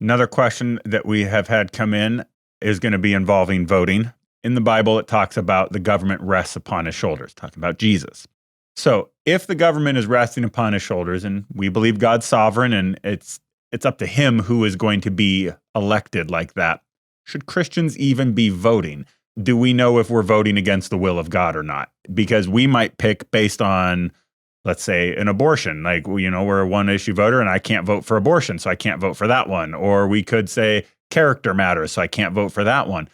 Another question that we have had come in is going to be involving voting. In the Bible, it talks about the government rests upon his shoulders, talking about Jesus. So if the government is resting upon his shoulders, and we believe God's sovereign and it's up to him who is going to be elected like that, should Christians even be voting? Do we know if we're voting against the will of God or not? Because we might pick based on, let's say, an abortion. Like, we're a one-issue voter and I can't vote for abortion, so I can't vote for that one. Or we could say character matters, so I can't vote for that one.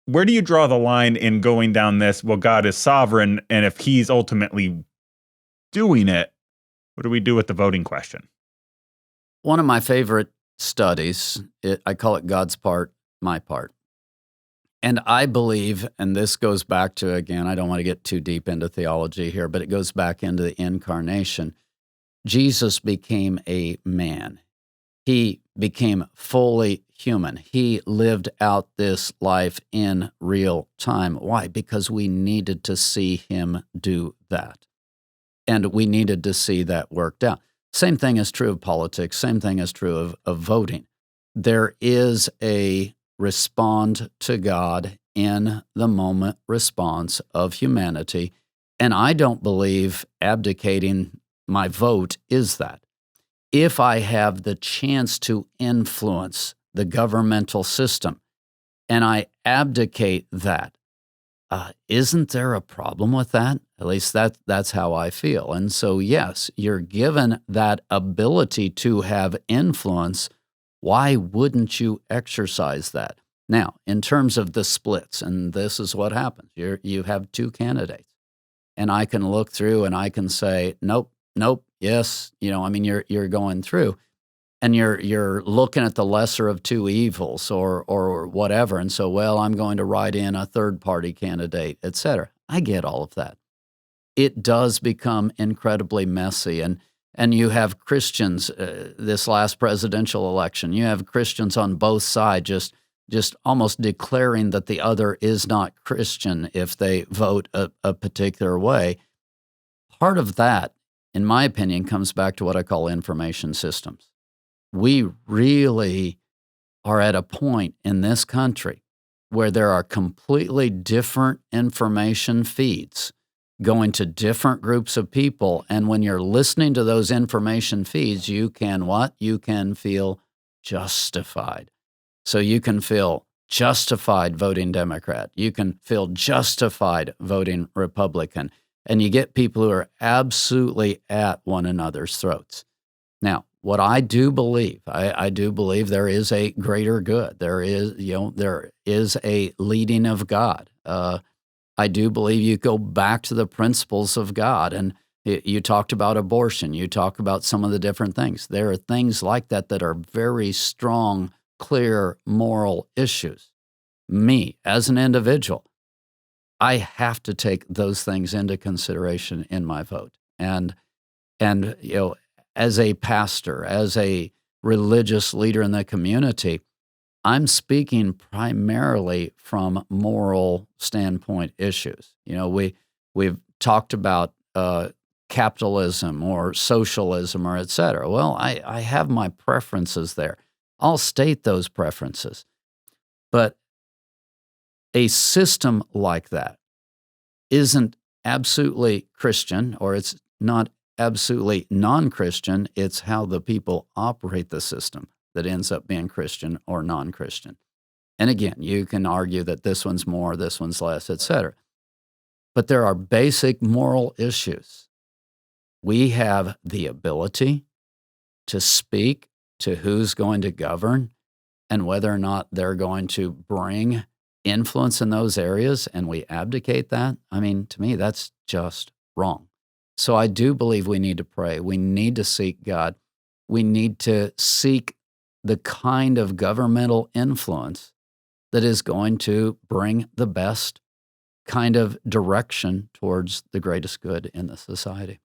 Where do you draw the line in going down this, well, God is sovereign, and if he's ultimately doing it, what do we do with the voting question? One of my favorite studies, I call it God's part, my part. And I believe, and this goes back to, again, I don't want to get too deep into theology here, but it goes back into the incarnation. Jesus became a man. He became fully human. He lived out this life in real time. Why? Because we needed to see him do that. And we needed to see that worked out. Same thing is true of politics. Same thing is true of voting. There is a respond to God in the moment response of humanity. And I don't believe abdicating my vote is that. If I have the chance to influence the governmental system and I abdicate that, isn't there a problem with that? At least that's how I feel. And so, yes, you're given that ability to have influence. Why wouldn't you exercise that? Now, in terms of the splits, and this is what happens. You have two candidates, and I can look through and I can say, nope, yes, you're going through, and you're looking at the lesser of two evils or whatever, and so, well, I'm going to write in a third-party candidate, et cetera. I get all of that. It does become incredibly messy, and you have Christians, this last presidential election, you have Christians on both sides just almost declaring that the other is not Christian if they vote a particular way. Part of that, in my opinion, comes back to what I call information systems. We really are at a point in this country where there are completely different information feeds going to different groups of people. And when you're listening to those information feeds, you can what? You can feel justified. So you can feel justified voting Democrat. You can feel justified voting Republican. And you get people who are absolutely at one another's throats. Now, what I do believe, I do believe there is a greater good. There is a leading of God. I do believe you go back to the principles of God. And you talked about abortion. You talk about some of the different things. There are things like that that are very strong, clear moral issues. Me, as an individual, I have to take those things into consideration in my vote. And as a pastor, as a religious leader in the community, I'm speaking primarily from moral standpoint issues. We've talked about capitalism or socialism or et cetera. Well, I have my preferences there. I'll state those preferences. But a system like that isn't absolutely Christian, or it's not absolutely non-Christian. It's how the people operate the system that ends up being Christian or non-Christian. And again, you can argue that this one's more, this one's less, et cetera. But there are basic moral issues. We have the ability to speak to who's going to govern and whether or not they're going to bring influence in those areas, and we abdicate that. I mean, to me, that's just wrong. So I do believe we need to pray. We need to seek God. We need to seek the kind of governmental influence that is going to bring the best kind of direction towards the greatest good in the society.